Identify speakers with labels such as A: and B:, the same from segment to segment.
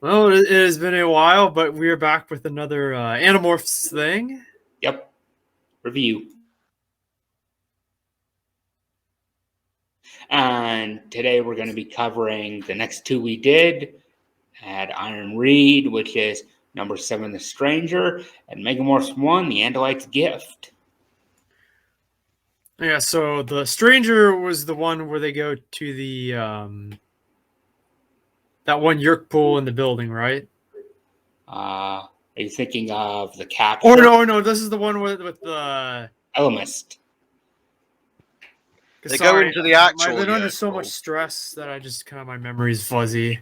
A: Well, it has been a while, but we are back with another Animorphs thing.
B: Yep. Review. And today we're going to be covering the next two we did. Had Iron Reed, which is number 7, The Stranger, and Megamorphs 1, The Andalite's Gift.
A: Yeah, so the Stranger was the one where they go to the that one Yerk pool in the building, right?
B: Are you thinking of the capture?
A: Oh no, this is the one with the
B: Elemist.
C: They go into the actual.
A: I've been under so much stress that I just kind of my memory's fuzzy.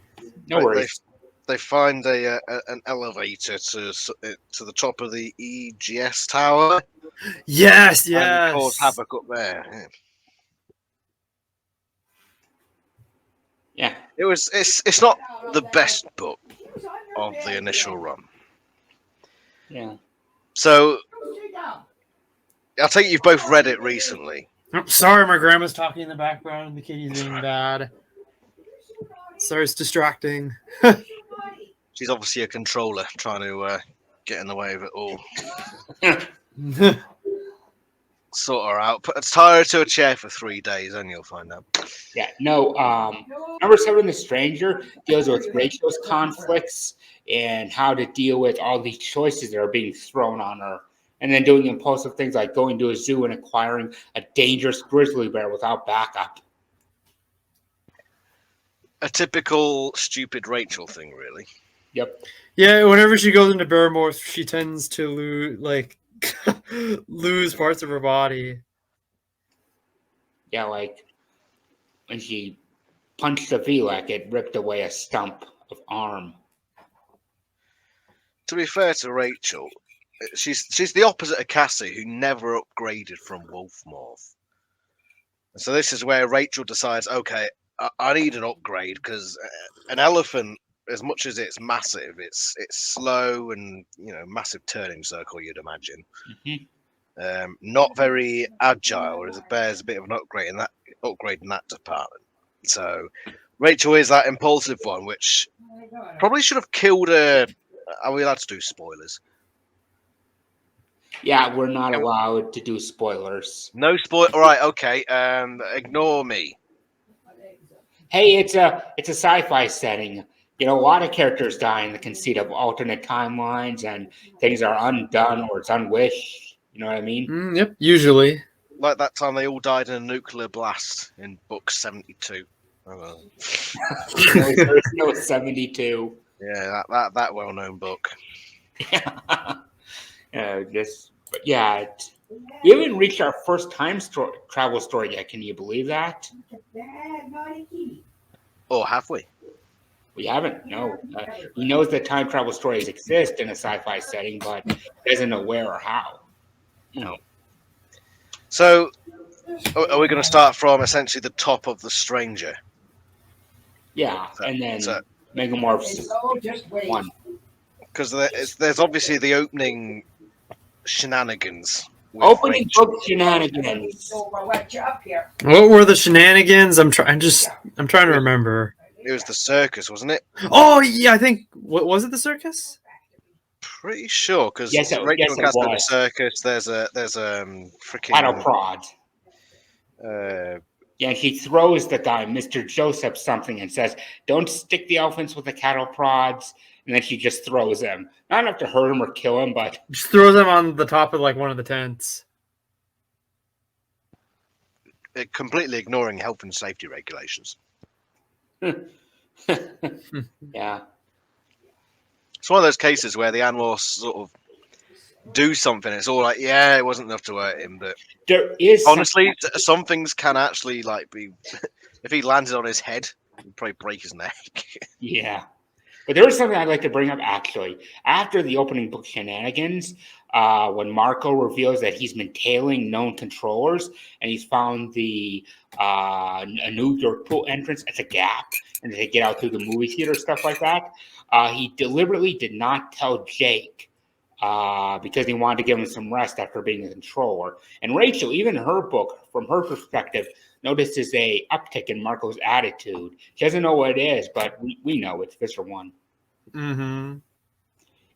B: No worries.
C: They find an elevator to the top of the EGS tower.
A: Yes.
C: And cause havoc up there.
B: Yeah.
C: It's not the best book of the initial run.
B: Yeah.
C: So I think you've both read it recently.
A: Oh, sorry, my grandma's talking in the background and the kitty's being bad. Sorry, it's distracting.
C: She's obviously a controller trying to get in the way of it all. Sort her out. Tie her to a chair for 3 days and you'll find out.
B: Yeah, no. Number 7, The Stranger, deals with Rachel's conflicts and how to deal with all these choices that are being thrown on her. And then doing impulsive things like going to a zoo and acquiring a dangerous grizzly bear without backup.
C: A typical stupid Rachel thing, really.
B: Yep.
A: Yeah, whenever she goes into bear morph, she tends to lose parts of her body.
B: Yeah, like when she punched the Velak, it ripped away a stump of arm.
C: To be fair to Rachel, she's the opposite of Cassie, who never upgraded from Wolf Morph. And so this is where Rachel decides, okay, I need an upgrade because an elephant, as much as it's massive, it's slow and massive turning circle, you'd imagine.
B: Mm-hmm.
C: Not very agile, whereas a bear's a bit of an upgrade in that department. So Rachel is that impulsive one, which probably should have killed her. Are we allowed to do spoilers?
B: Yeah, we're not allowed to do spoilers.
C: No spoil. All right, okay. Ignore me.
B: Hey, it's a sci-fi setting. A lot of characters die in the conceit of alternate timelines and things are undone or it's unwished. You know what I mean?
A: Yep, usually.
C: Like that time they all died in a nuclear blast in book 72.
B: There's no 72.
C: Yeah, that well-known book.
B: We haven't reached our first time travel story yet. Can you believe that?
C: Or have we?
B: We haven't. No. He knows that time travel stories exist in a sci-fi setting, but doesn't know where or how.
C: So, are we going to start from essentially the top of the Stranger?
B: Yeah, and then Megamorphs 1.
C: Because there's obviously the opening shenanigans.
B: Opening book shenanigans.
A: What were the shenanigans? I'm trying to remember.
C: It was the circus, wasn't it?
A: Oh yeah, I think. What was it? The circus?
C: Pretty sure, because
B: Rachel
C: cast at the circus. There's a freaking
B: cattle prod. Yeah, he throws the guy, Mr. Joseph, something and says, "Don't stick the elephants with the cattle prods." And then she just throws him. Not enough to hurt him or kill him, but
A: just throws him on the top of one of the tents.
C: Completely ignoring health and safety regulations.
B: Yeah.
C: It's one of those cases where the Animorphs sort of do something. It's all like, yeah, it wasn't enough to hurt him, but
B: there is
C: honestly, some things can actually be. If he landed on his head, he'd probably break his neck.
B: Yeah. But there is something I'd like to bring up, actually. After the opening book shenanigans, when Marco reveals that he's been tailing known controllers and he's found a New York pool entrance as a gap and they get out through the movie theater, stuff like that, he deliberately did not tell Jake because he wanted to give him some rest after being a controller. And Rachel, even in her book, from her perspective, notices a uptick in Marco's attitude. She doesn't know what it is, but we know it's Visser 1.
A: Mm-hmm.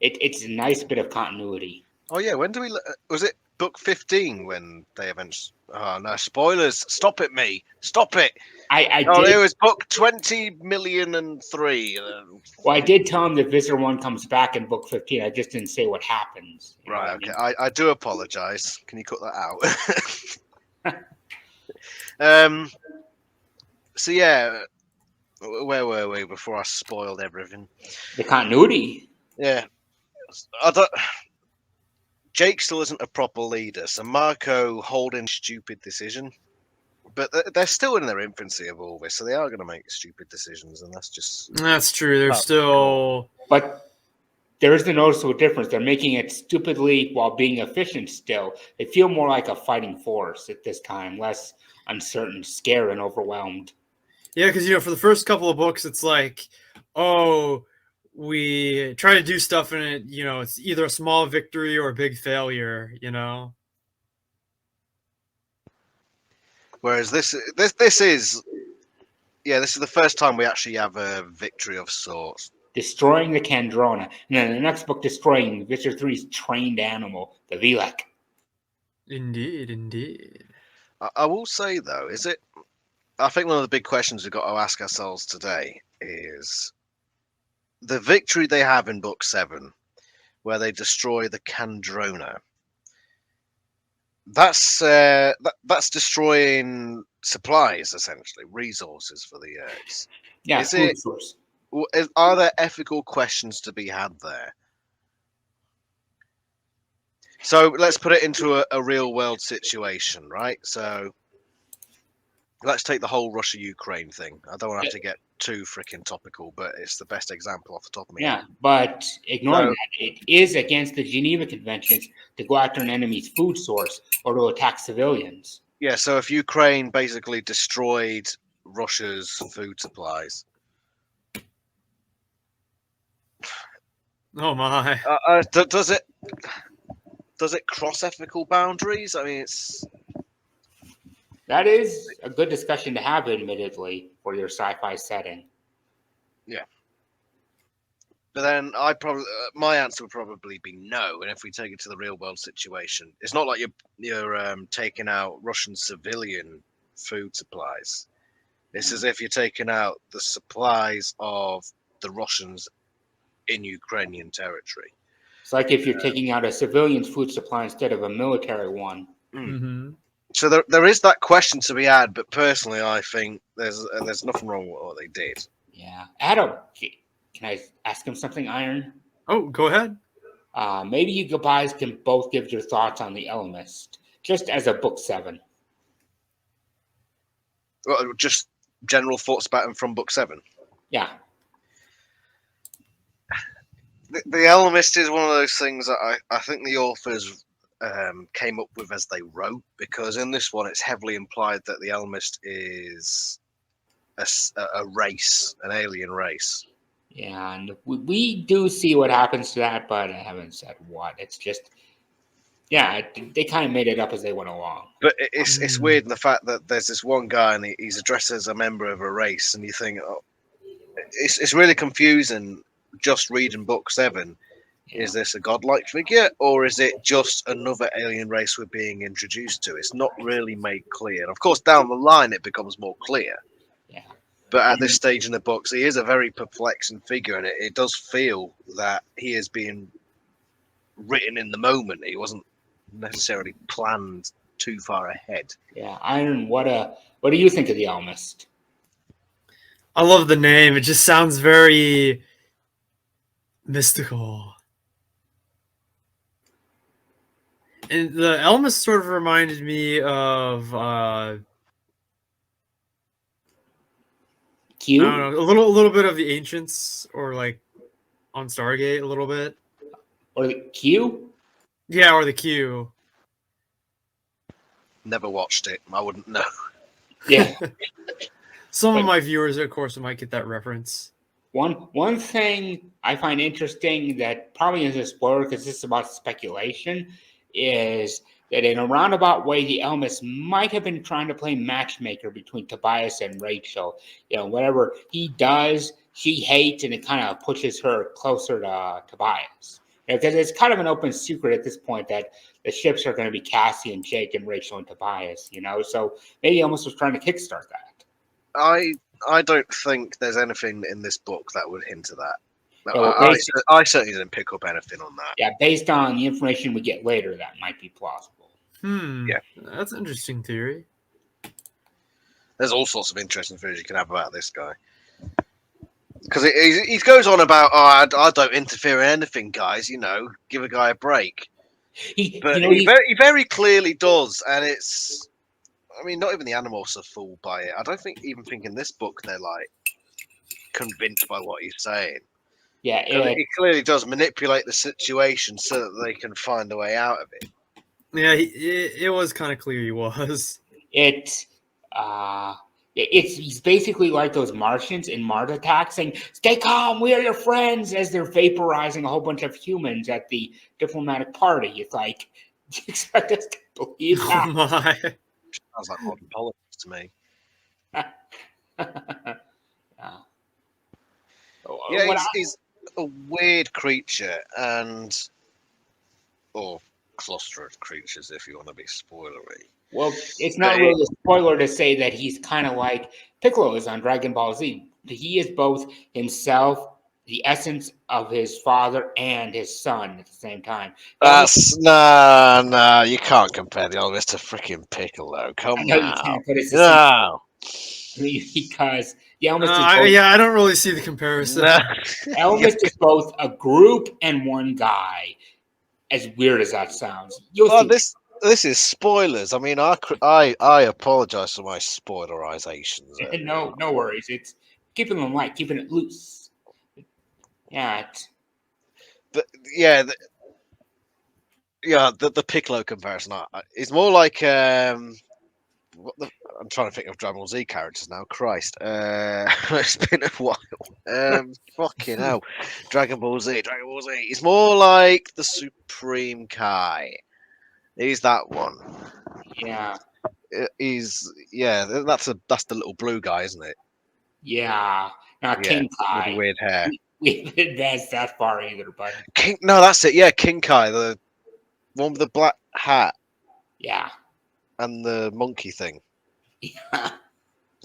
B: It's a nice bit of continuity.
C: Oh yeah, when do we? Was it book 15 when they eventually? Oh no! Spoilers! Stop it, me! Stop it!
B: I
C: Oh,
B: did.
C: it was book 20,000,003.
B: Well, I did tell him that Visitor One comes back in book 15. I just didn't say what happens. You know
C: Right.
B: what I
C: Okay.
B: mean?
C: I do apologize. Can you cut that out? So yeah, where were we before I spoiled everything?
B: The continuity.
C: Yeah. I don't. Jake still isn't a proper leader, so Marco holding stupid decision. But they're still in their infancy of all this, so they are going to make stupid decisions, and that's just.
A: That's true. They're
C: Oh,
A: still.
B: But there is a noticeable difference. They're making it stupidly while being efficient still. They feel more like a fighting force at this time, less uncertain, scared, and overwhelmed.
A: Yeah, because for the first couple of books, it's like, oh, we try to do stuff and it's either a small victory or a big failure.
C: Whereas this is this is the first time we actually have a victory of sorts.
B: Destroying the Kandrona. And then the next book, destroying Visitor 3's trained animal, the Vilek.
A: Indeed, indeed.
C: I will say though, I think one of the big questions we've got to ask ourselves today is the victory they have in book 7, where they destroy the Kandrona. That's destroying supplies, essentially resources for the Earths.
B: Yeah,
C: Is
B: food
C: it?
B: source.
C: Are there ethical questions to be had there? So let's put it into a real world situation, right? So let's take the whole Russia-Ukraine thing. I don't want to have to get too freaking topical, but it's the best example off the top of my head.
B: Yeah, but ignoring
C: So-
B: that, it is against the Geneva Conventions to go after an enemy's food source or to attack civilians.
C: Yeah, so if Ukraine basically destroyed Russia's food supplies,
A: Oh my.
C: does it cross ethical boundaries? I mean,
B: That is a good discussion to have, admittedly, for your sci-fi setting.
C: but then my answer would probably be no. And if we take it to the real world situation, it's not like you're taking out Russian civilian food supplies. It's as if you're taking out the supplies of the Russians in Ukrainian territory.
B: It's like if you're taking out a civilian's food supply instead of a military one.
A: Mm-hmm.
C: So there is that question to be had, but personally, I think there's nothing wrong with what they did.
B: Yeah. Adam, can I ask him something, Iron?
A: Oh, go ahead.
B: Maybe you guys can both give your thoughts on the Elemist, just as a book 7.
C: Well, just general thoughts about him from book 7.
B: Yeah.
C: The Elemist is one of those things that I think the authors came up with as they wrote, because in this one it's heavily implied that the Elemist is a race, an alien race.
B: Yeah, and we do see what happens to that, but I haven't said what. It's just, yeah, they kind of made it up as they went along.
C: But it's weird in the fact that there's this one guy and he's addressed as a member of a race, and you think, oh, it's really confusing just reading book 7.
B: Yeah.
C: Is this a godlike figure, or is it just another alien race we're being introduced to? It's not really made clear. And of course, down the line, it becomes more clear.
B: Yeah.
C: But at this stage in the books, he is a very perplexing figure, and it does feel that he is being written in the moment. He wasn't necessarily planned too far ahead.
B: Yeah, Iron, what do you think of the Elemist?
A: I love the name. It just sounds very mystical. And the Elemist sort of reminded me of
B: Q?
A: I don't know, a little bit of the Ancients, or like on Stargate a little bit.
B: Or the Q?
A: Yeah, or the Q.
C: Never watched it. I wouldn't know.
B: Yeah.
A: Some of my viewers, of course, might get that reference.
B: One thing I find interesting that probably isn't a spoiler because this is about speculation is that in a roundabout way, the Elemist might have been trying to play matchmaker between Tobias and Rachel. Whatever he does, she hates, and it kind of pushes her closer to Tobias. Because it's kind of an open secret at this point that the ships are going to be Cassie and Jake and Rachel and Tobias, So maybe he almost was trying to kickstart that.
C: I don't think there's anything in this book that would hint to that.
B: Yeah, well,
C: I certainly didn't pick up anything on that.
B: Yeah, based on the information we get later, that might be plausible.
A: Yeah, that's an interesting theory.
C: There's all sorts of interesting theories you can have about this guy. Because he goes on about, I don't interfere in anything, guys. Give a guy a break. He very clearly does, and it's. I mean, not even the Animorphs are fooled by it. I don't think in this book they're like convinced by what he's saying.
B: Yeah,
C: he clearly does manipulate the situation so that they can find a way out of it.
A: Yeah, it was kind of clear he was.
B: He's basically like those Martians in Mars Attack saying, "Stay calm, we are your friends," as they're vaporizing a whole bunch of humans at the diplomatic party. It's like, do you expect us to believe that?
A: Oh my.
C: Sounds like modern politics to me. He's a weird creature or cluster of creatures, if you want to be spoilery.
B: Well, it's not really a spoiler to say that he's kind of like Piccolo is on Dragon Ball Z. He is both himself, the essence of his father, and his son at the same time.
C: No, you can't compare the old Mr. freaking Piccolo. Come on.
B: You can't, but it's
C: no.
B: Because
A: I don't really see the comparison.
B: Elvis is both a group and one guy. As weird as that sounds,
C: this is spoilers. I mean, I apologize for my spoilerizations.
B: No worries. It's keeping them light, keeping it loose. Yeah.
C: The Piccolo comparison is more like I'm trying to think of Dragon Ball Z characters now. Christ, it's been a while. Fucking hell, Dragon Ball Z. It's more like the Supreme Kai. He's that one.
B: Yeah.
C: That's the little blue guy, isn't it?
B: Yeah. Not King Kai.
C: With weird hair.
B: We didn't advance that far either, but
C: No, that's it. Yeah, King Kai, the one with the black hat.
B: Yeah.
C: And the monkey thing.
B: Yeah.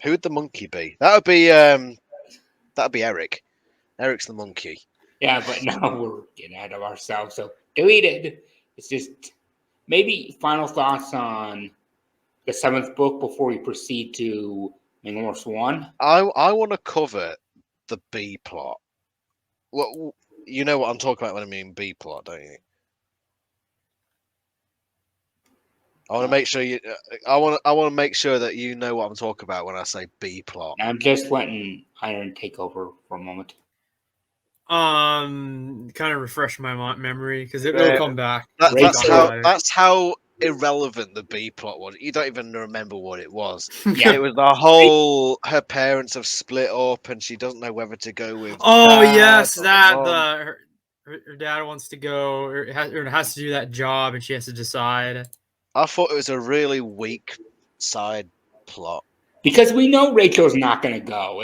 C: Who would the monkey be? That'd be Eric. Eric's the monkey.
B: Yeah, but now we're getting ahead of ourselves. So deleted. It's just maybe final thoughts on the 7th book before we proceed to Megamorphs 1.
C: I want to cover the B plot. Well, you know what I'm talking about when I mean B plot, don't you? I want to make sure you. I want to make sure that you know what I'm talking about when I say B plot.
B: I'm just letting Iron take over for a moment.
A: Kind of refresh my memory because it'll come back.
C: That's how irrelevant the B plot was. You don't even remember what it was.
B: Yeah.
C: It was the whole her parents have split up and she doesn't know whether to go with.
A: Oh yes, her dad wants to go or has to do that job and she has to decide.
C: I thought it was a really weak side plot.
B: Because we know Rachel's not going to go.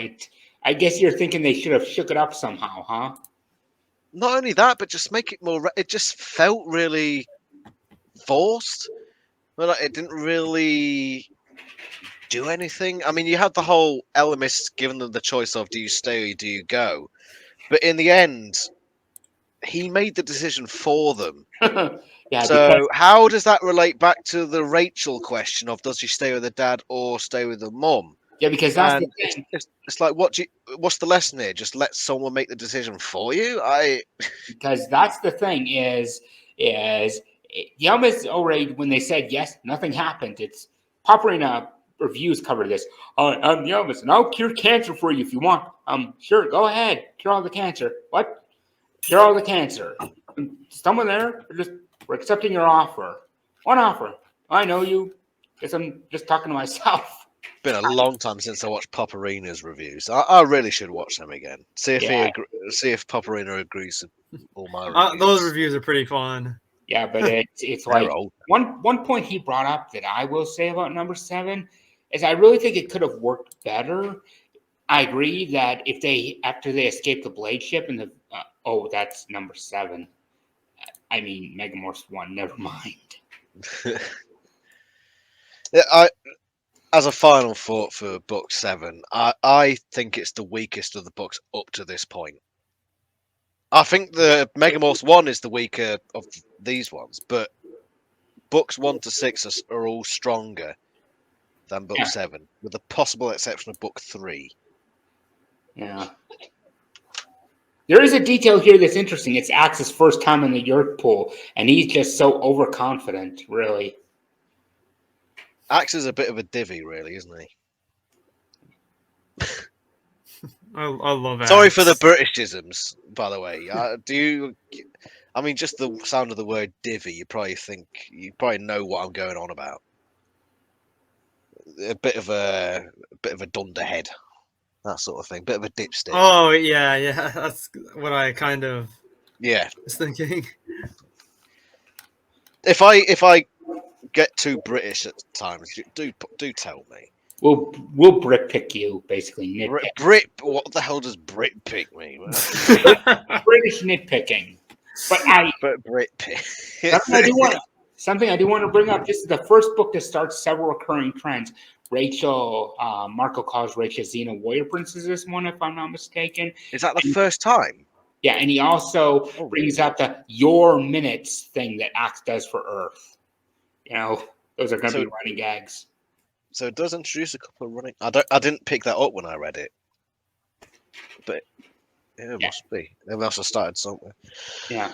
B: I guess you're thinking they should have shook it up somehow, huh?
C: Not only that, but just make it more. It just felt really forced. Well, it didn't really do anything. I mean, you had the whole Ellimist giving them the choice of do you stay or do you go? But in the end, he made the decision for them.
B: Yeah,
C: so how does that relate back to the Rachel question of does she stay with the dad or stay with the mum?
B: Yeah, because that's the thing.
C: It's like what's the lesson here? Just let someone make the decision for you.
B: Because that's the thing is Yelmis already when they said yes, nothing happened. It's Paparina reviews cover this. I'm Yelmis and I'll cure cancer for you if you want. Sure, go ahead, cure all the cancer. What? Cure all the cancer. Someone there? We're accepting your offer. One offer. I know you. Guess I'm just talking to myself.
C: Been a long time since I watched Paparina's reviews. I really should watch them again. See if Paparina agrees with all my reviews.
A: Those reviews are pretty fun.
B: Yeah, but it's like one point he brought up that I will say about number 7 is I really think it could have worked better. I agree that if after they escape the Blade ship and that's number 7. I mean, Megamorphs 1. Never mind.
C: Yeah, as a final thought for book 7, I think it's the weakest of the books up to this point. I think the Megamorphs 1 is the weaker of these ones, but books 1 to 6 are all stronger than book 7, with the possible exception of book 3.
B: Yeah. There is a detail here that's interesting. It's Axe's first time in the Yerk pool, and he's just so overconfident, really.
C: Axe is a bit of a divvy, really, isn't he?
A: I love Axe.
C: Sorry for the Britishisms, by the way. I mean, just the sound of the word divvy, you probably know what I'm going on about. A bit of a dunderhead, that sort of thing. Bit of a dipstick.
A: Oh yeah, that's what I kind of was thinking.
C: If I get too British at times, do tell me.
B: We'll Brit pick you, basically. Nitpick.
C: Brit? What the hell does Brit pick mean?
B: British nitpicking. But
C: Brit pick.
B: Something I do want to bring up. This is the first book that starts several recurring trends. Marco calls Rachel Xena Warrior Princess this one, if I'm not mistaken.
C: Is that the first time?
B: Yeah, and he also brings up the your minutes thing that Axe does for Earth. You know, those are going to be running gags.
C: So it does introduce a couple of running. I didn't pick that up when I read it, but it must be. They must have started somewhere.
B: Yeah.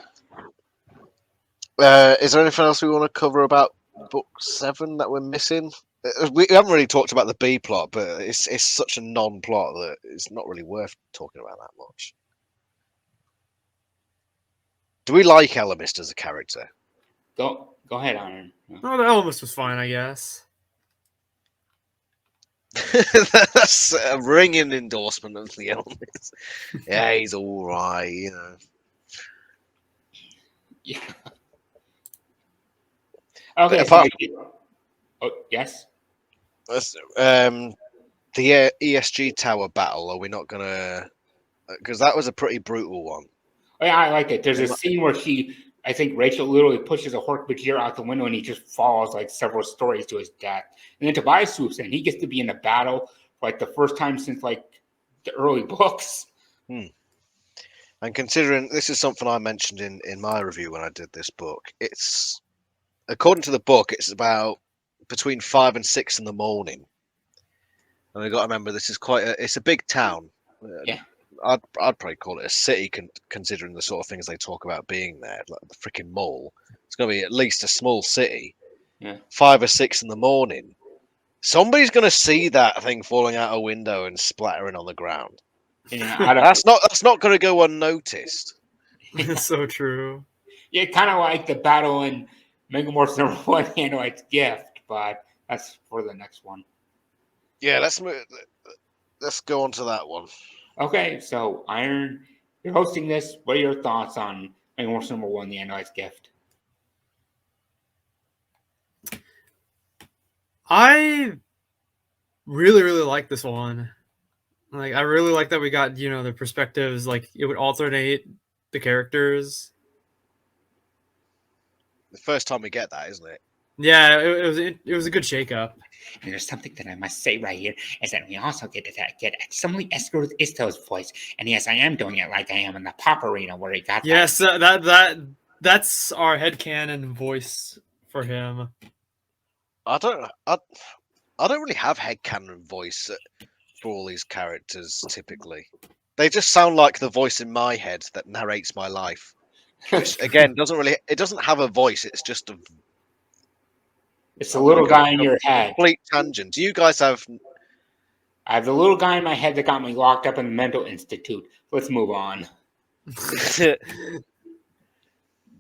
C: Is there anything else we want to cover about book 7 that we're missing? We haven't really talked about the B plot, but it's such a non-plot that it's not really worth talking about that much. Do we like Elamist as a character?
B: Go ahead, Iron.
A: Oh, the Elamist was fine, I guess.
C: That's a ringing endorsement of the Elamist. Yeah, he's all right, you know.
B: Yeah. Okay. Yes.
C: The ESG tower battle. Are we not gonna? Because that was a pretty brutal one.
B: Oh, yeah, I like it. There's a scene where I think Rachel literally pushes a Hork-Bajir out the window and he just falls like several stories to his death. And then Tobias swoops in. He gets to be in a battle for like the first time since like the early books.
C: And considering this is something I mentioned in my review when I did this book, it's according to the book, it's about between 5 and 6 in the morning. And we got to remember this is it's a big town.
B: Yeah.
C: I'd probably call it a city, considering the sort of things they talk about being there, like the freaking mall. It's going to be at least a small city.
B: Yeah.
C: 5 or 6 in the morning. Somebody's going to see that thing falling out a window and splattering on the ground.
B: Yeah,
C: that's not going to go unnoticed.
A: It's so true.
B: Yeah, kind of like the battle in Megamorphs #1, Android's Gift, but that's for the next one.
C: Yeah, let's go on to that one.
B: Okay, so Iron, you're hosting this. What are your thoughts on Megamorphs #1, the Android's Gift?
A: I really, really like this one. Like, I really like that we got, the perspectives. Like, it would alternate the characters.
C: The first time we get that, isn't it?
A: Yeah, it was a good shakeup.
B: And there's something that I must say right here is that we also get somebody Escrow Isto's voice, and yes, I am doing it like I am in the pop arena where he got.
A: Yes, that's our headcanon voice for him.
C: I don't really have headcanon voice for all these characters. Typically, they just sound like the voice in my head that narrates my life. Which again doesn't have a voice. It's just
B: it's a little guy in your head.
C: Complete tangent. Do you guys have?
B: I have the little guy in my head that got me locked up in the mental institute. Let's move on.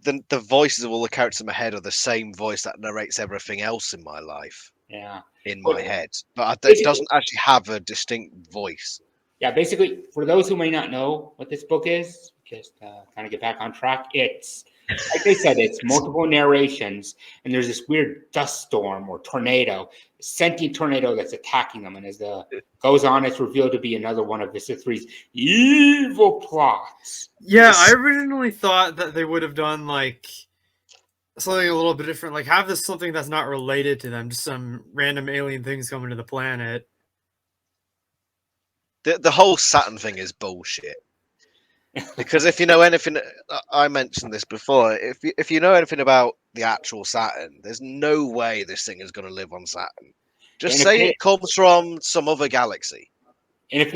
C: The voices of all the characters in my head are the same voice that narrates everything else in my life.
B: Yeah.
C: In my head, but it doesn't actually have a distinct voice.
B: Yeah, basically, for those who may not know what this book is, just kind of get back on track. It's, like they said, it's multiple narrations, and there's this weird dust storm or tornado sentient tornado that's attacking them. And as the goes on, it's revealed to be another one of Vista 3's evil plots.
A: Yeah, I originally thought that they would have done like something a little bit different, like have this something that's not related to them, just some random alien things coming to the planet.
C: The whole Saturn thing is bullshit. Because if you know anything, I mentioned this before. If you know anything about the actual Saturn, there's no way this thing is going to live on Saturn. Just say it comes from some other galaxy.
B: And if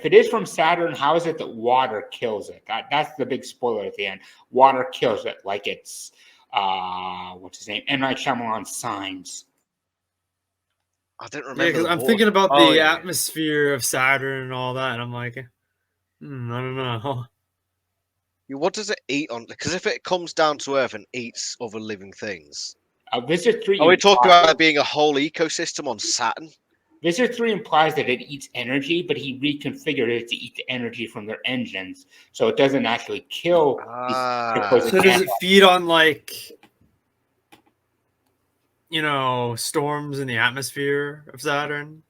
B: it is from Saturn, how is it that water kills it? That's the big spoiler at the end. Water kills it, like it's what's his name? M. Night Shyamalan's Signs.
C: I don't remember.
A: Yeah, because I'm thinking about the atmosphere of Saturn and all that, and I'm like, I don't know.
C: What does it eat on? Because if it comes down to Earth and eats other living things,
B: Visit 3.
C: Are we talking about it being a whole ecosystem on Saturn?
B: Visit 3 implies that it eats energy, but he reconfigured it to eat the energy from their engines, so it doesn't actually kill.
A: So does it feed on like, storms in the atmosphere of Saturn?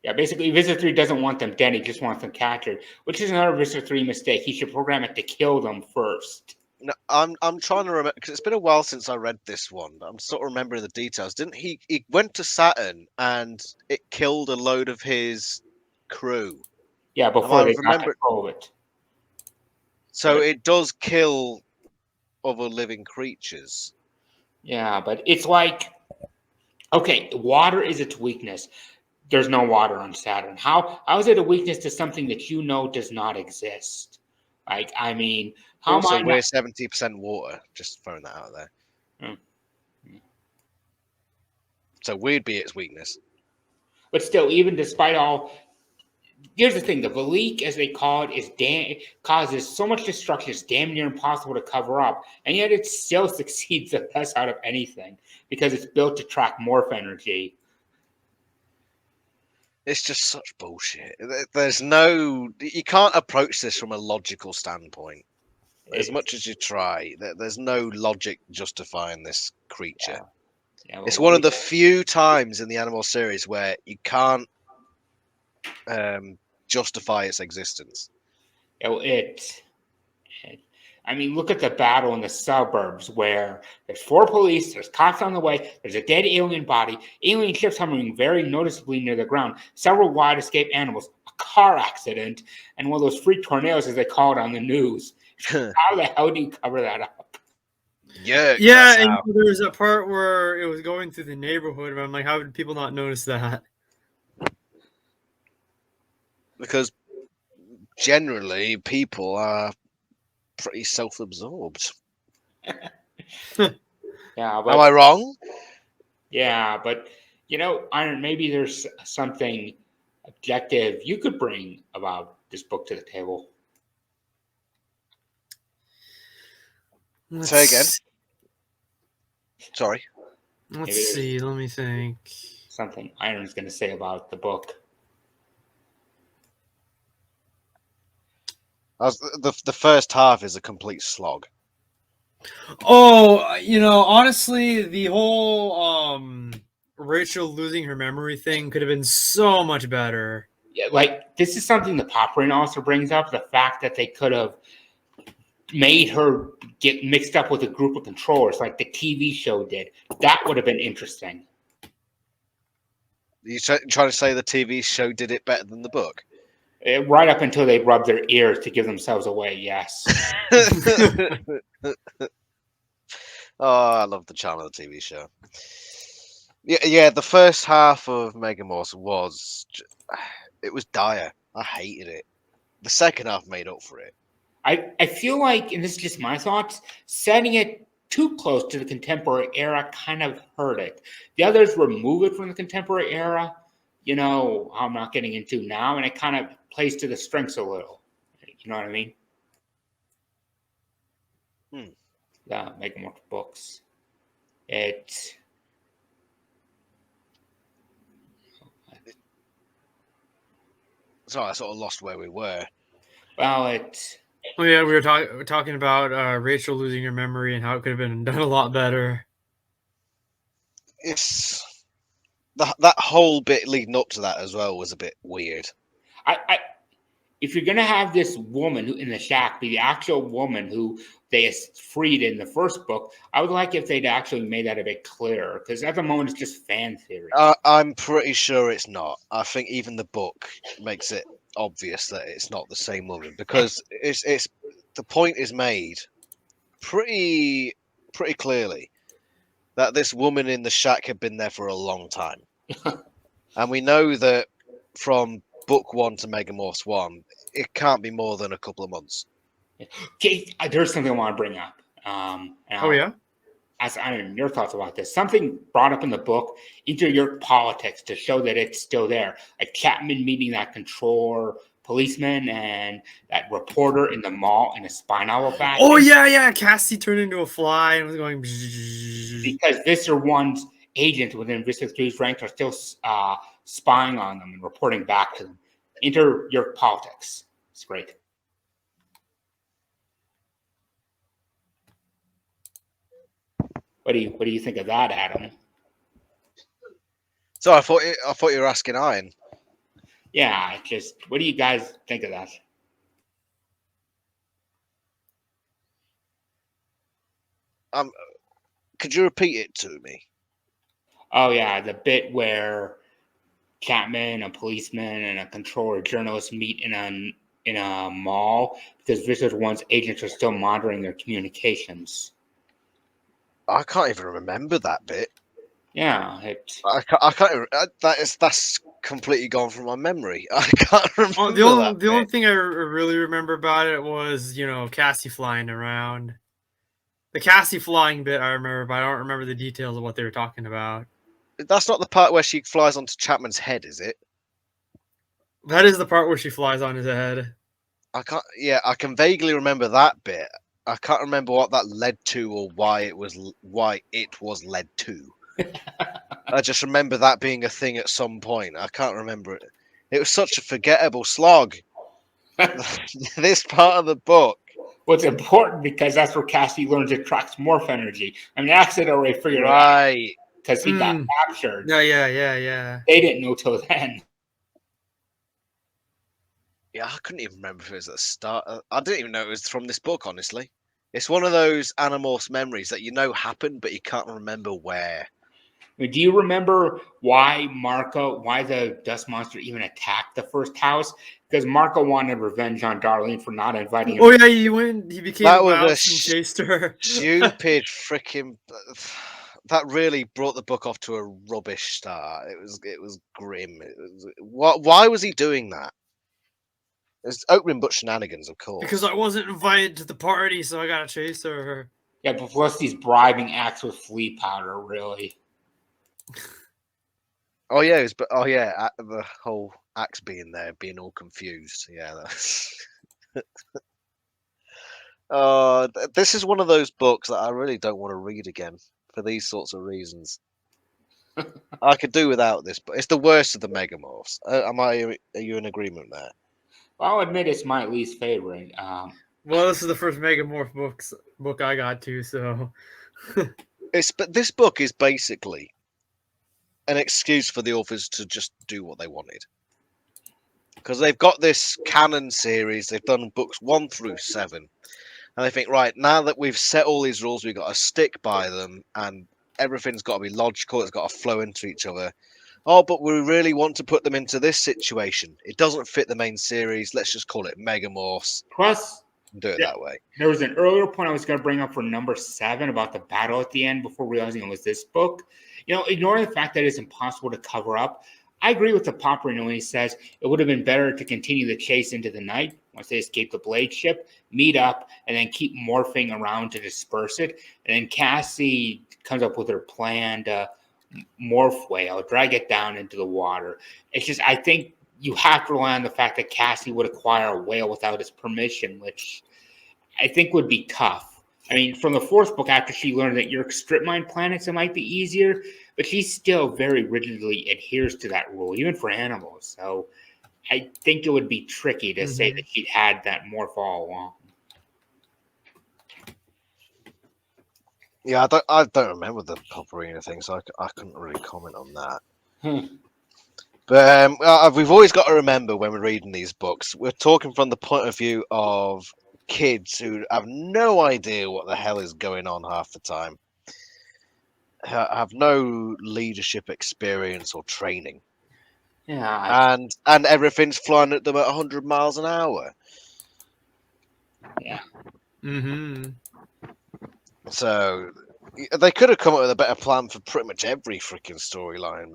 B: Yeah, basically, Visit 3 doesn't want them dead; he just wants them captured, which is another Visit 3 mistake. He should program it to kill them first.
C: No, I'm trying to remember because it's been a while since I read this one. I'm sort of remembering the details. Didn't he went to Saturn and it killed a load of his crew?
B: Yeah, before they got control of it.
C: So it does kill other living creatures.
B: Yeah, but it's like, okay, water is its weakness. There's no water on Saturn. How is it a weakness to something that does not exist? Like, I mean, how
C: also,
B: am I
C: we're 70% water. Just throwing that out there. So we'd be its weakness.
B: But still, even despite all, here's the thing: the Valik, as they call it, causes so much destruction, it's damn near impossible to cover up, and yet it still succeeds the best out of anything because it's built to track morph energy.
C: It's just such bullshit. You can't approach this from a logical standpoint. As much as you try, there's no logic justifying this creature.
B: Yeah,
C: it's one of the few times in the Animal series where you can't justify its existence.
B: I mean, look at the battle in the suburbs where there's 4 police, there's cops on the way, there's a dead alien body, alien ships hovering very noticeably near the ground, several wide escape animals, a car accident, and one of those freak tornadoes, as they call it on the news. How the hell do you cover that up?
C: Yeah,
A: and there's a part where it was going through the neighborhood, and I'm like, how did people not notice that?
C: Because generally, people are pretty self-absorbed.
B: Yeah, but,
C: am I wrong?
B: Yeah, but Iron, maybe there's something objective you could bring about this book to the table.
C: Say again. Sorry.
A: Let's see. Let me think.
B: Something Iron's going to say about the book.
C: The first half is a complete slog.
A: Oh, honestly, the whole Rachel losing her memory thing could have been so much better.
B: Yeah, like this is something the Pop Brain also brings up: the fact that they could have made her get mixed up with a group of controllers, like the TV show did. That would have been interesting.
C: You trying to say the TV show did it better than the book?
B: Right up until they rubbed their ears to give themselves away, yes.
C: Oh, I love the charm of the TV show. Yeah, the first half of Megamorphs was dire. I hated it. The second half made up for it.
B: I feel like, and this is just my thoughts, setting it too close to the contemporary era kind of hurt it. The others remove it from the contemporary era, I'm not getting into now, and it kind of plays to the strengths a little. You know what I mean? The Megamorph books.
C: So I sort of lost where we were.
B: Well,
A: Oh yeah, we were talking about Rachel losing her memory and how it could have been done a lot better.
C: it's that whole bit leading up to that as well was a bit weird.
B: If you're gonna have this woman in the shack be the actual woman who they freed in the first book, I would like if they'd actually made that a bit clearer, because at the moment it's just fan theory.
C: I'm pretty sure it's not. I think even the book makes it obvious that it's not the same woman, because it's the point is made pretty clearly that this woman in the shack had been there for a long time. And we know that from book 1 to Megamorphs 1, it can't be more than a couple of months.
B: Okay, there's something I want to bring up.
A: Oh yeah.
B: As I don't know your thoughts about this. Something brought up in the book, inter-York politics, to show that it's still there. Like Chapman meeting that controller policeman and that reporter in the mall in a spy novel fashion.
A: Oh yeah. Cassie turned into a fly and was going.
B: Because Visser 1's agents within Visser 3's ranks are still spying on them and reporting back to them. Inter-York politics. It's great. What do you think of that, Adam?
C: So I thought you were asking Iron.
B: Yeah, just what do you guys think of that?
C: Could you repeat it to me?
B: Oh yeah, the bit where Chapman, a policeman, and a controller journalist meet in a mall because Visser 1's agents are still monitoring their communications.
C: I can't even remember that bit.
B: Yeah,
C: I can't. That's completely gone from my memory. I can't remember
A: the only thing I really remember about it was Cassie flying around. The Cassie flying bit I remember, but I don't remember the details of what they were talking about.
C: That's not the part where she flies onto Chapman's head, is it?
A: That is the part where she flies on his head.
C: I can't. Yeah, I can vaguely remember that bit. I can't remember what that led to or why it was led to. I just remember that being a thing at some point. I can't remember it. It was such a forgettable slog. This part of the book.
B: What's important because that's where Cassie learns it tracks morph energy. I mean, Axel already figured it out because he got captured.
A: Yeah.
B: They didn't know till then.
C: Yeah, I couldn't even remember if it was at the start. I didn't even know it was from this book, honestly. It's one of those Animorphs memories that happened, but you can't remember where.
B: Do you remember why the dust monster even attacked the first house? Because Marco wanted revenge on Darlene for not inviting him.
A: Oh yeah, he became a mouse and chased her.
C: Stupid freaking. That really brought the book off to a rubbish start. It was grim. Why was he doing that? It's opening book shenanigans, of course.
A: Because I wasn't invited to the party, so I gotta chase her.
B: Yeah, but plus he's bribing Axe with flea powder, really.
C: Oh yeah, the whole Axe being there, being all confused. Yeah, that's. This is one of those books that I really don't want to read again for these sorts of reasons. I could do without this, but it's the worst of the Megamorphs. Are you in agreement there?
B: Well, I'll admit it's my least favorite.
A: Well, this is the first Megamorph book I got to, so.
C: But this book is basically an excuse for the authors to just do what they wanted, because they've got this canon series. They've done books 1 through 7, and they think, right, now that we've set all these rules, we've got to stick by them, and everything's got to be logical. It's got to flow into each other. Oh, but we really want to put them into this situation. It doesn't fit the main series. Let's just call it Megamorphs.
B: Plus,
C: do it that way.
B: There was an earlier point I was going to bring up for number 7 about the battle at the end before realizing it was this book. Ignoring the fact that it's impossible to cover up, I agree with the Popper when he says it would have been better to continue the chase into the night once they escape the Blade ship, meet up, and then keep morphing around to disperse it. And then Cassie comes up with her plan to morph whale, drag it down into the water. It's just, I think you have to rely on the fact that Cassie would acquire a whale without his permission, which I think would be tough. I mean, from the 4th book, after she learned that you're strip mine planets, it might be easier, but she still very rigidly adheres to that rule, even for animals. So I think it would be tricky to say that she'd had that morph all along.
C: Yeah, I don't remember the Popperina thing, so I couldn't really comment on that.
B: Hmm.
C: But we've always got to remember when we're reading these books, we're talking from the point of view of kids who have no idea what the hell is going on half the time, have no leadership experience or training,
B: Yeah,
C: and everything's flying at them at 100 miles an hour.
B: yeah.
A: Mm-hmm.
C: So they could have come up with a better plan for pretty much every freaking storyline,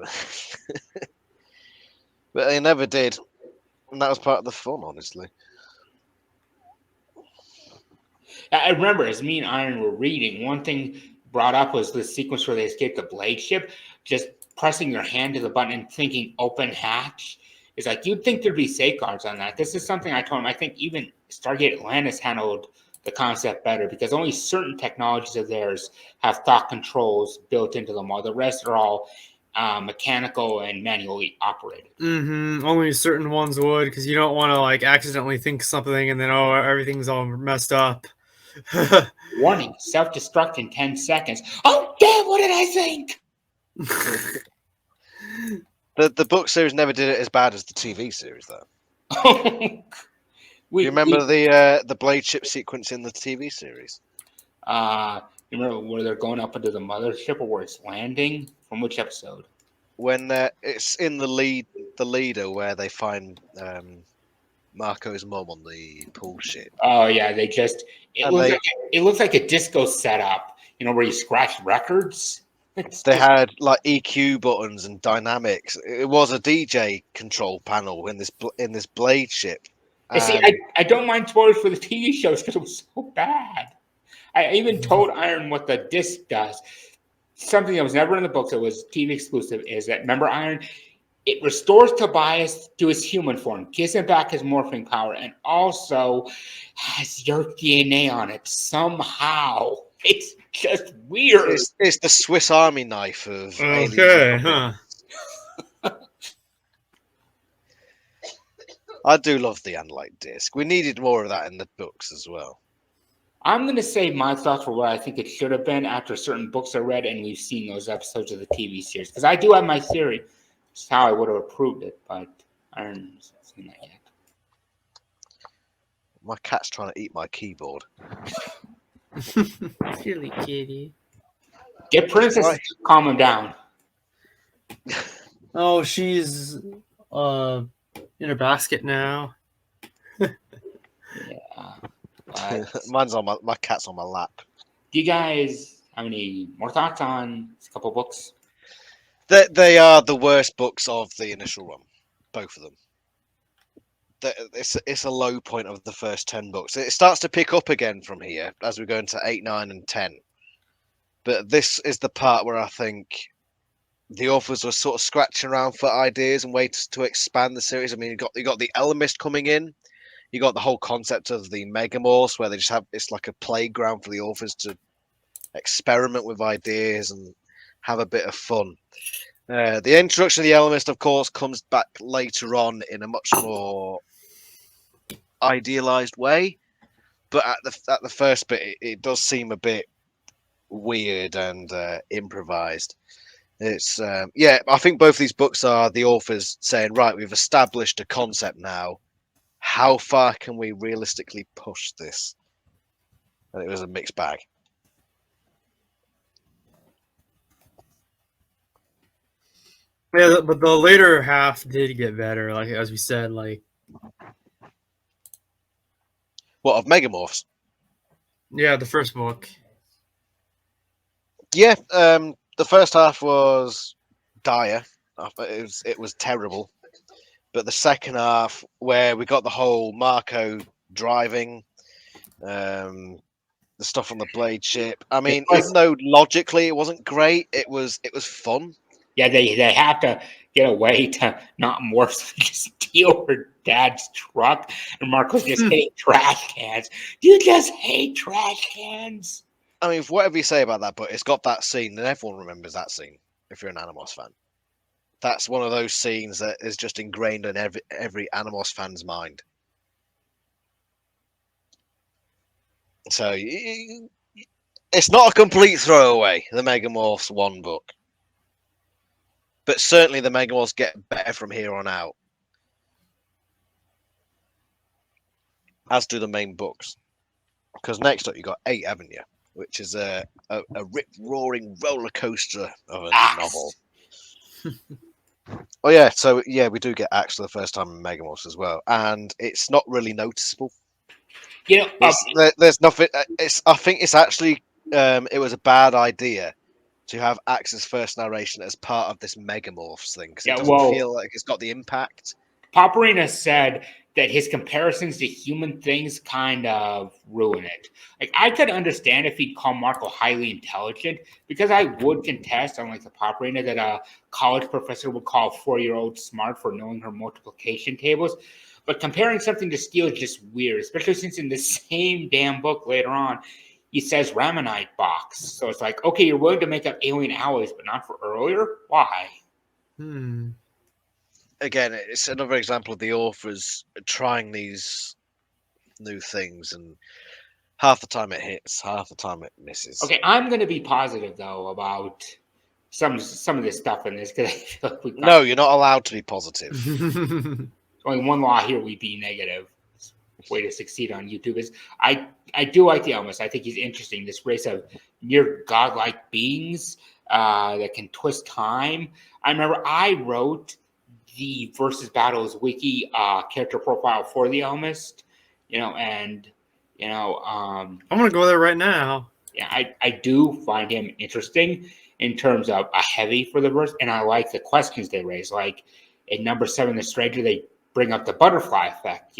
C: but they never did, and that was part of the fun, honestly.
B: I remember as me and Iron were reading, one thing brought up was the sequence where they escaped the blade ship. Just pressing your hand to the button and thinking "open hatch" is like you'd think there'd be safeguards on that. This is something I told him. I think even Stargate Atlantis handled the concept better because only certain technologies of theirs have thought controls built into them, while the rest are all mechanical and manually operated.
A: Mm-hmm. Only certain ones would, because you don't want to like accidentally think something and then everything's all messed up.
B: Warning: self-destruct in 10 seconds. Oh damn! What did I think?
C: The book series never did it as bad as the TV series, though.
B: we,
C: Do you remember the blade ship sequence in the TV series?
B: you remember where they're going up into the mothership or where it's landing? From which episode?
C: When it's in the leader where they find Marco's mom on the pool ship.
B: Oh yeah, they just it looks like a disco setup. You know where you scratch records.
C: They had like EQ buttons and dynamics. It was a DJ control panel in this blade ship.
B: You see, I don't mind spoilers for the TV shows because it was so bad. I even told Iron what the disc does. Something that was never in the books that was TV exclusive is that, remember, Iron? It restores Tobias to his human form, gives him back his morphing power, and also has your DNA on it somehow. It's just weird.
C: It's the Swiss Army knife of alien.
A: Okay, huh?
C: I do love the Analyte disc. We needed more of that in the books as well.
B: I'm going to say my thoughts for what I think it should have been after certain books are read and we've seen those episodes of the TV series. Because I do have my theory. It's how I would have approved it, but I haven't seen that yet.
C: My cat's trying to eat my keyboard.
A: Silly kitty.
B: Get Princess to calm him down.
A: Oh, she's in her basket now.
B: Yeah.
C: Mine's on my cat's on my lap.
B: Do you guys have any more thoughts on a couple books?
C: They are the worst books of the initial run, both of them. It's a low point of the first 10 books. It starts to pick up again from here as we go into 8, 9, and 10. But this is the part where I think the authors were sort of scratching around for ideas and ways to expand the series. I mean, you got the Elemist coming in. You got the whole concept of the Megamorphs, where they just have it's like a playground for the authors to experiment with ideas and have a bit of fun. The introduction of the Elemist, of course, comes back later on in a much more idealized way, but at the first bit, it does seem a bit weird and improvised. It's I think both these books are the authors saying, right, we've established a concept now. How far can we realistically push this? And it was a mixed bag.
A: Yeah, but the later half did get better. Like as we said, like
C: What of Megamorphs?
A: yeah, the first book.
C: Yeah, the first half was dire. It was terrible. But the second half, where we got the whole Marco driving, the stuff on the blade ship. I mean, even though logically it wasn't great, it was fun.
B: Yeah, they have to get away to not morph, so they just steal her dad's truck, and Marco's just hitting trash cans. You just hate trash cans.
C: I mean, whatever you say about that, but it's got that scene, and everyone remembers that scene. If you're an Animorphs fan, that's one of those scenes that is just ingrained in every Animorphs fan's mind. So It's not a complete throwaway, the Megamorphs one book. But certainly the Megamorphs get better from here on out. As do the main books. Because next up you got 8, haven't you? Which is a rip-roaring roller coaster of a novel. Oh yeah, so yeah, we do get Axe for the first time in Megamorphs as well. And it's not really noticeable.
B: You know,
C: There's nothing. I think it's actually it was a bad idea to have Axe's first narration as part of this Megamorphs thing because it doesn't feel like it's got the impact.
B: Paparina said that his comparisons to human things kind of ruin it. Like, I could understand if he'd call Marco highly intelligent, because I would contest, unlike the Paparina, that a college professor would call a 4-year-old smart for knowing her multiplication tables. But comparing something to steel is just weird, especially since in the same damn book later on, he says Ramonite box. So it's like, okay, you're willing to make up alien alloys, but not for earlier? Why?
C: Again, it's another example of the authors trying these new things, and half the time it hits, half the time it misses.
B: Okay, I'm going to be positive though about some of this stuff in this, because I feel like
C: no, you're not allowed to be positive.
B: Only one law here: we be negative. Way to succeed on YouTube is I do like the Elmas. I think he's interesting. This race of near godlike beings that can twist time. I remember I wrote the Versus Battles wiki character profile for the Elmist, I'm
A: gonna go there right now.
B: Yeah, I do find him interesting in terms of a heavy for the verse, and I like the questions they raise. Like in number 7, The Stranger, they bring up the butterfly effect,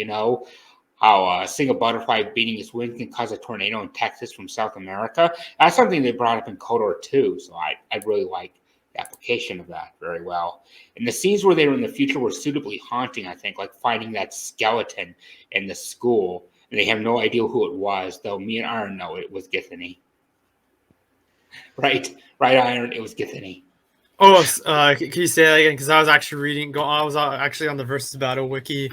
B: how a single butterfly beating its wings can cause a tornado in Texas from South America. That's something they brought up in KOTOR too, so I really like the application of that very well. And the scenes where they were in the future were suitably haunting, I think, like finding that skeleton in the school, and they have no idea who it was, though me and Iron know it was Githany. Right, Iron, it was Githany.
A: Oh, can you say that again? Because I was actually I was actually on the Versus Battle wiki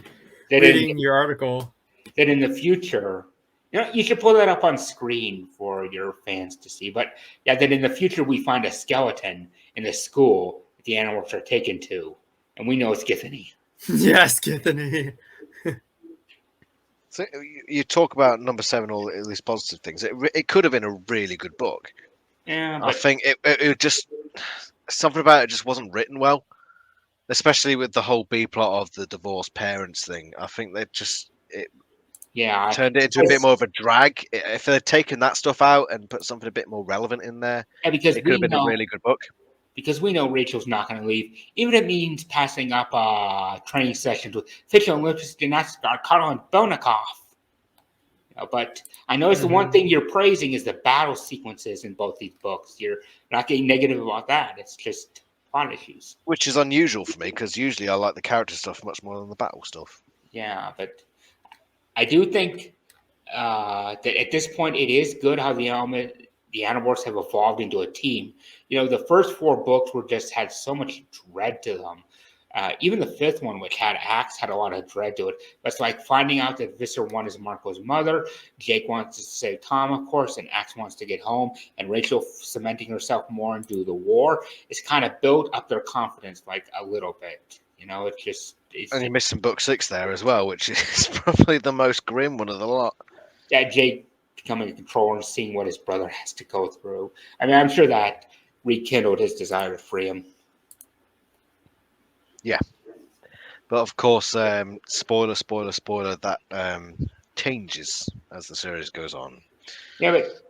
A: reading your article.
B: That in the future, you should pull that up on screen for your fans to see. But yeah, that in the future we find a skeleton in the school that the Animorphs are taken to, and we know it's Githany.
A: Yes, Githany.
C: So you talk about number 7, all these positive things. It could have been a really good book.
B: Yeah,
C: I think it just something about it just wasn't written well, especially with the whole B plot of the divorced parents thing. I think they just turned it into a bit more of a drag. If they'd taken that stuff out and put something a bit more relevant in there,
B: because
C: it could have been a really good book.
B: Because we know Rachel's not going to leave, even if it means passing up training sessions with fictional Olympus gymnastics star Karol Belnikov. But I noticed the one thing you're praising is the battle sequences in both these books. You're not getting negative about that. It's just plot issues.
C: Which is unusual for me, because usually I like the character stuff much more than the battle stuff.
B: Yeah, but I do think that at this point it is good how the Animorphs have evolved into a team. The first 4 books had so much dread to them. Even the 5th one, which had Axe, had a lot of dread to it. That's like finding out that Visser 1 is Marco's mother. Jake wants to save Tom, of course, and Axe wants to get home. And Rachel cementing herself more into the war. It's kind of built up their confidence like a little bit.
C: And you missed some book 6 there as well, which is probably the most grim one of the lot.
B: Yeah, Jake becoming a controller and seeing what his brother has to go through. I mean, I'm sure that rekindled his desire to free him.
C: Yeah. But of course, spoiler, that changes as the series goes on.
B: Yeah, but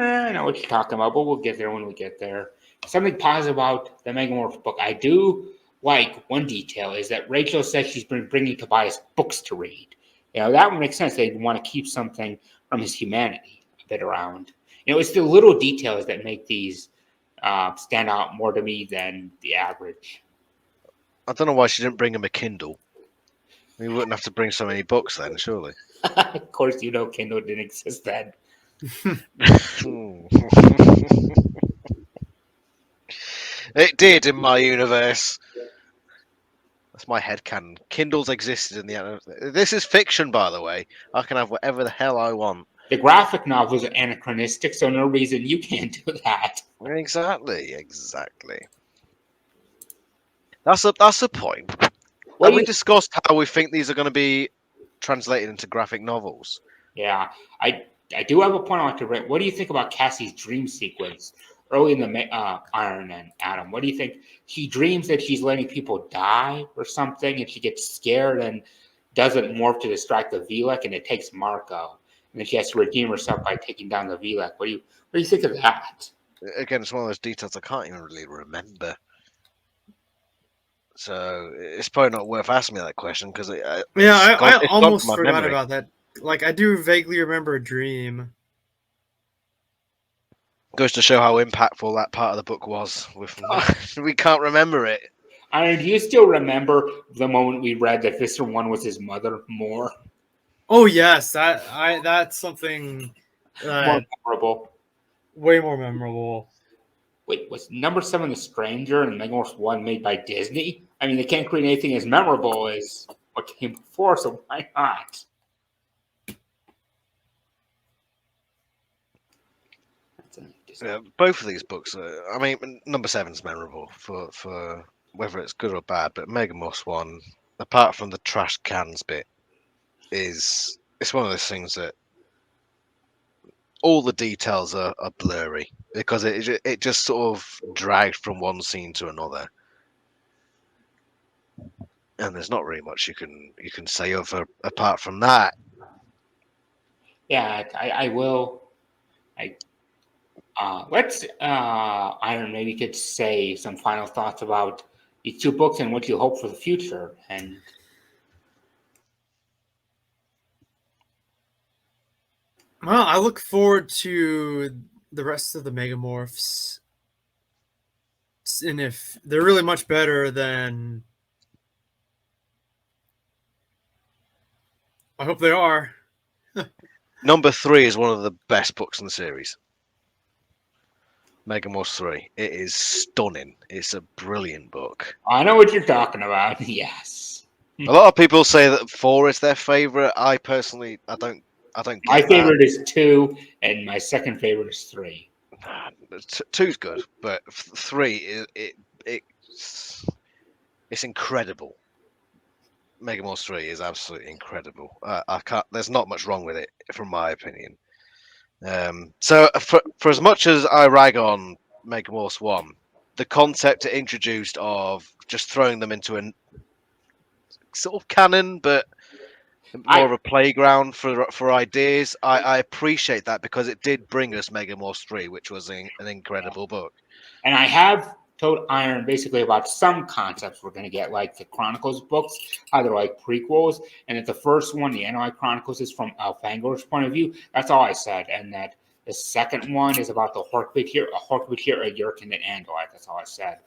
B: I know what you're talking about, but we'll get there when we get there. Something positive about the Megamorphs book I do like, one detail, is that Rachel says she's been bringing Tobias books to read. That would make sense. They'd want to keep something from his humanity a bit around. It's the little details that make these stand out more to me than the average.
C: I don't know why she didn't bring him a Kindle. We wouldn't have to bring so many books then, surely.
B: Of course, Kindle didn't exist then.
C: It did in my universe. That's my headcanon. Kindles existed in the... This is fiction, by the way. I can have whatever the hell I want.
B: the graphic novels are anachronistic, so no reason you can't do that.
C: Exactly. That's a point.
B: What
C: Have
B: do
C: we
B: you?
C: discussed how we think these are going to be translated into graphic novels?
B: Yeah, I do have a point I want to bring. What do you think about Cassie's dream sequence early in the Iron Man, Adam? What do you think? She dreams that she's letting people die or something, and she gets scared and doesn't morph to distract the Velek, and it takes Marco, and then she has to redeem herself by taking down the Velek. What do you think of that?
C: Again, it's one of those details I can't even really remember. So it's probably not worth asking me that question because
A: Yeah, I
C: it's gone from
A: almost
C: my
A: forgot
C: memory.
A: about that. Like, I do vaguely remember a dream.
C: Goes to show how impactful that part of the book was. We can't remember it.
B: Iron, do you still remember the moment we read that Visser One was his mother more?
A: Oh yes, that's something
B: More
A: that
B: memorable.
A: way more memorable.
B: Wait, was number 7 The Stranger and Megamorphs 1 made by Disney? I mean, they can't create anything as memorable as what came before, so why not?
C: Yeah, both of these books. I mean, number 7's memorable for whether it's good or bad, but Megamorphs 1, apart from the trash cans bit, it's one of those things that all the details are blurry because it just sort of dragged from one scene to another, and there's not really much you can say over apart from that.
B: Yeah, I will. I let's Iron maybe could say some final thoughts about these two books and what you hope for the future. And
A: Well, I look forward to the rest of the Megamorphs, and if they're really much better, then I hope they are.
C: Number 3 is one of the best books in the series. Megamorphs 3. It is stunning. It's a brilliant book.
B: I know what you're talking about. Yes,
C: A lot of people say that 4 is their favorite. I personally, I don't
B: my
C: get that.
B: favorite is 2, and my second favorite is 3.
C: 2's good, but 3 it's incredible. Megamorphs 3 is absolutely incredible. I can't. There's not much wrong with it, from my opinion. So for as much as I rag on Megamorphs 1, the concept it introduced of just throwing them into a sort of canon, but more of a playground for ideas. I appreciate that because it did bring us Megamorphs 3, which was an incredible book.
B: And I have told Iron basically about some concepts we're going to get, like the Chronicles books, how they're like prequels, and that the first one, the Anoi Chronicles, is from Alfangor's point of view. That's all I said. And that the second one is about the Horkbit here, a Yurk, and an Andor. That's all I said.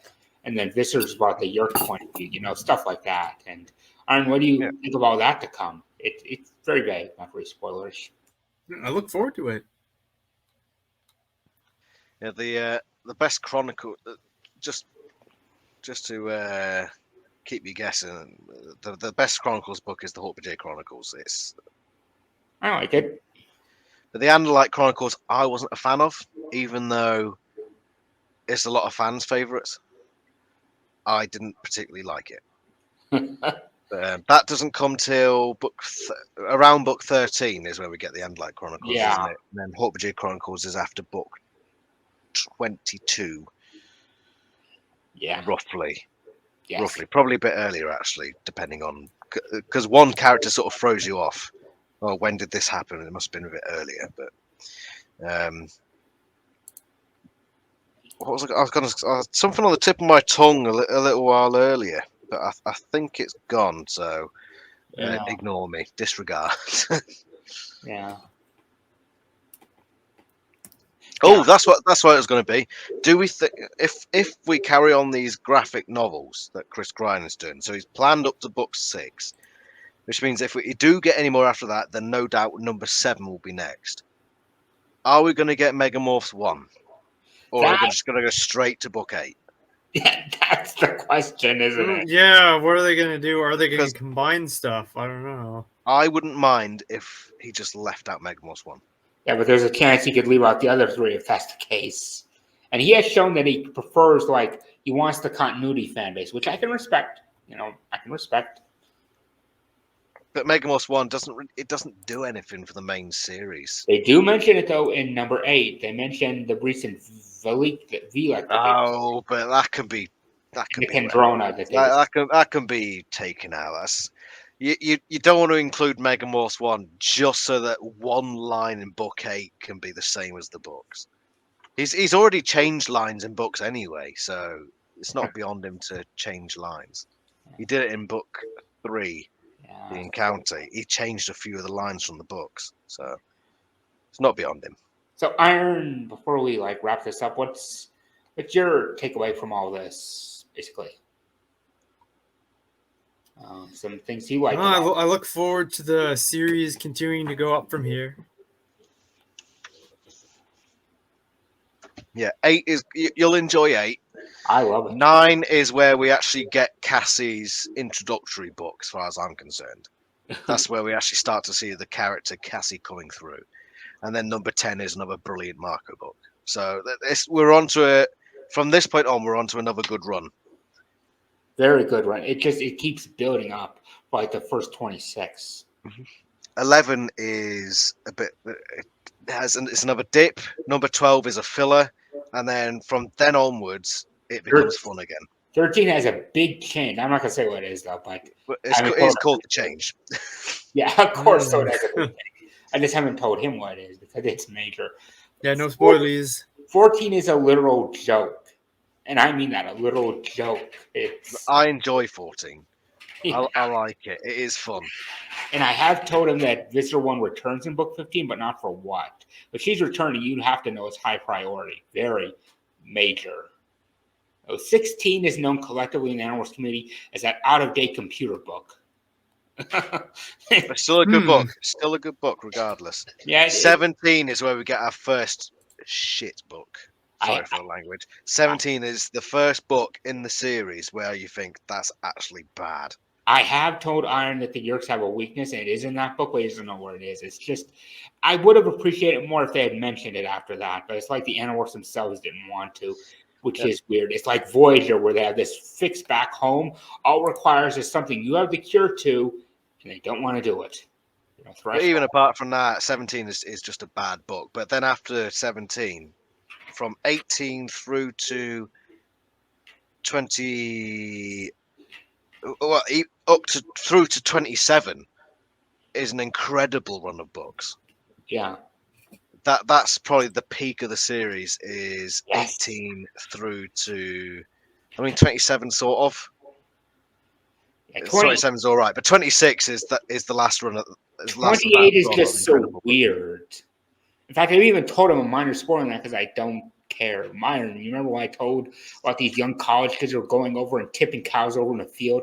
B: And then Visser's about the Yurk point of view, stuff like that. And Iron, what do you think about that to come? It's very vague, not very spoilerish.
A: I look forward to it.
C: Yeah, the best chronicle, just to keep you guessing, the best Chronicles book is the Hawkbit Chronicles.
B: I like it.
C: But the Andalite Chronicles, I wasn't a fan of, even though it's a lot of fans' favourites. I didn't particularly like it. That doesn't come till around book 13 is where we get the Andalite Chronicles, isn't it? And then Hawkbit Chronicles is after book 22.
B: Yeah.
C: Roughly.
B: Yes.
C: Roughly. Probably a bit earlier, actually, depending on... Because one character sort of throws you off. Oh, when did this happen? It must have been a bit earlier, but... what was I was going to... something on the tip of my tongue a little while earlier, but I think it's gone, so ignore me. Disregard.
B: Yeah.
C: Oh, that's what it was going to be. Do we think if we carry on these graphic novels that Chris Griner doing, so he's planned up to book 6, which means if we do get any more after that, then no doubt number 7 will be next. Are we going to get Megamorphs 1, or are we just going to go straight to book 8?
B: Yeah, that's the question, isn't it?
A: Yeah, what are they going to do? Are they going to combine stuff? I don't know.
C: I wouldn't mind if he just left out Megamorphs 1.
B: Yeah, but there's a chance he could leave out the other three if that's the case. And he has shown that he prefers, like, he wants the continuity fan base, which I can respect. I can respect.
C: But Megamorphs 1 doesn't do anything for the main series.
B: They do mention it though in number 8. They mention the recent V-like.
C: Oh, but that can be
B: the Kendrona
C: that can be taken out. That's you don't want to include Megamorphs 1 just so that one line in book 8 can be the same as the books. He's already changed lines in books anyway, so it's not beyond him to change lines. He did it in book 3. The encounter, he changed a few of the lines from the books, so it's not beyond him.
B: So Iron, before we wrap this up, what's your takeaway from all this, basically? Some things you like.
A: I look forward to the series continuing to go up from here.
C: Yeah, 8 is you'll enjoy 8.
B: I love it.
C: 9 is where we actually get Cassie's introductory book, as far as I'm concerned. That's where we actually start to see the character Cassie coming through. And then number 10 is another brilliant Marco book. So we're on to it. From this point on, we're on to another good run.
B: Very good run. It keeps building up by the first 26.
C: 11 is a bit. It's another dip. Number 12 is a filler. And then from then onwards, it becomes fun again.
B: 13 has a big change. I'm not going to say what it is, though, but
C: it's called the change.
B: Yeah, of course. So it has a big change. I just haven't told him what it is because it's major.
A: Yeah, no spoilers.
B: 14 is a literal joke. And I mean that, a literal joke.
C: I enjoy 14. Yeah. I like it. It is fun.
B: And I have told him that Visitor 1 returns in book 15, but not for what. If she's returning, you have to know it's high priority. Very major. 16 is known collectively in the Animorphs community as that out-of-date computer book.
C: It's still a good book. Still a good book, regardless.
B: Yeah.
C: 17 is where we get our first shit book. Sorry for the language. 17 is the first book in the series where you think that's actually bad.
B: I have told Iron that the Yeerks have a weakness, and it is in that book, but he doesn't know what it is. It's just, I would have appreciated it more if they had mentioned it after that, but it's like the Animorphs themselves didn't want to, which is weird. It's like Voyager, where they have this fix back home. All it requires is something you have the cure to, and they don't want to do it.
C: But even apart from that, 17 is just a bad book. But then after 17, from 18 through to 20... Well, through to 27 is an incredible run of books.
B: Yeah.
C: That's probably the peak of the series is 18 through to 27 sort of. Yeah, 27's all right, but 26 is the last run of
B: 28 is just so weird. In fact, I even told him a minor spoiler that because I don't care. Myron, you remember when I told about these young college kids who were going over and tipping cows over in the field?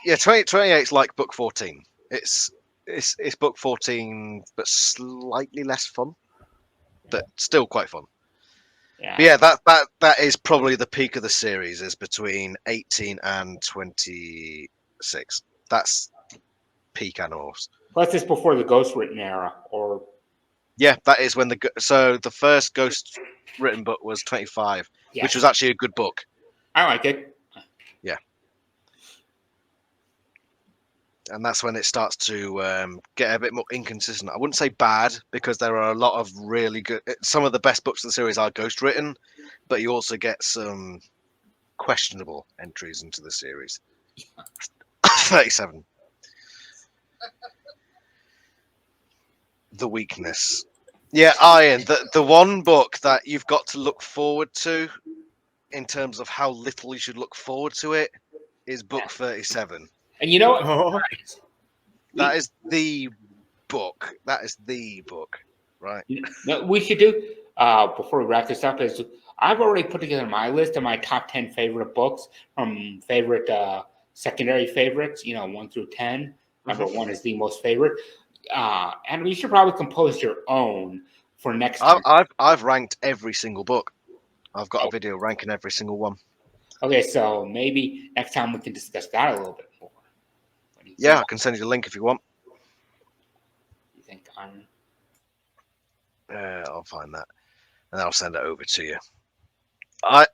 C: Yeah, 28 is like book 14. It's book 14, but slightly less fun, but still quite fun. Yeah, but yeah, that is probably the peak of the series. Is between 18 and 26. That's peak Animorphs.
B: Plus, this before the Ghost Written era, or
C: yeah, that is when the first Ghost Written book was 25, which was actually a good book.
B: I like it.
C: Yeah. And that's when it starts to get a bit more inconsistent. I wouldn't say bad, because there are a lot of really good... Some of the best books of the series are ghost written, but you also get some questionable entries into the series. 37. The weakness. Yeah, Iron, the one book that you've got to look forward to, in terms of how little you should look forward to it, is book 37.
B: And you know what?
C: That is the book. That is the book, right?
B: We should do, before we wrap this up, is I've already put together my list of my top 10 favorite books from favorite secondary favorites, 1 through 10. Number 1 is the most favorite. And you should probably compose your own for next time.
C: I've ranked every single book. I've got a video ranking every single one.
B: Okay, so maybe next time we can discuss that a little bit more.
C: Yeah, I can send you the link if you want.
B: You think
C: I'll find that, and I'll send it over to you.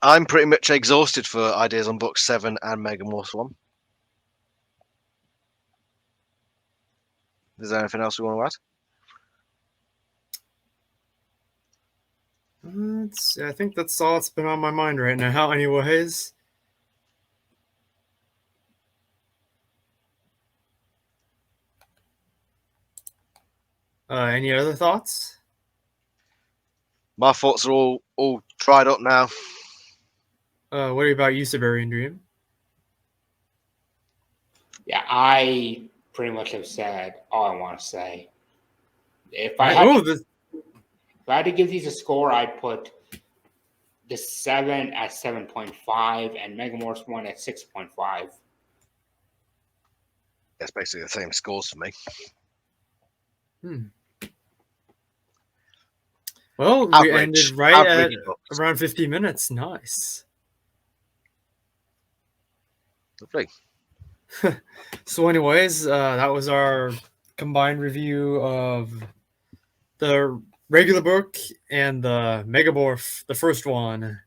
C: I'm pretty much exhausted for ideas on book 7 and Megamorphs 1. Is there anything else we want to add?
A: I think that's all that's been on my mind right now. Anyways. Any other thoughts?
C: My thoughts are all tried up now.
A: What about you, Siberian Dream?
B: Yeah, I pretty much have said all I want to say. If I had to give these a score, I'd put the 7 at 7.5 and Megamorphs 1 at 6.5.
C: It's basically the same scores for me.
A: Well, we ended right at around 50 minutes. Nice.
C: Lovely.
A: So anyways, that was our combined review of the regular book and the Megamorph, the first one.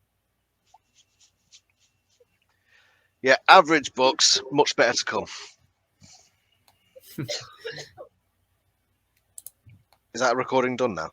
C: Yeah, average books, much better to come. Is that recording done now?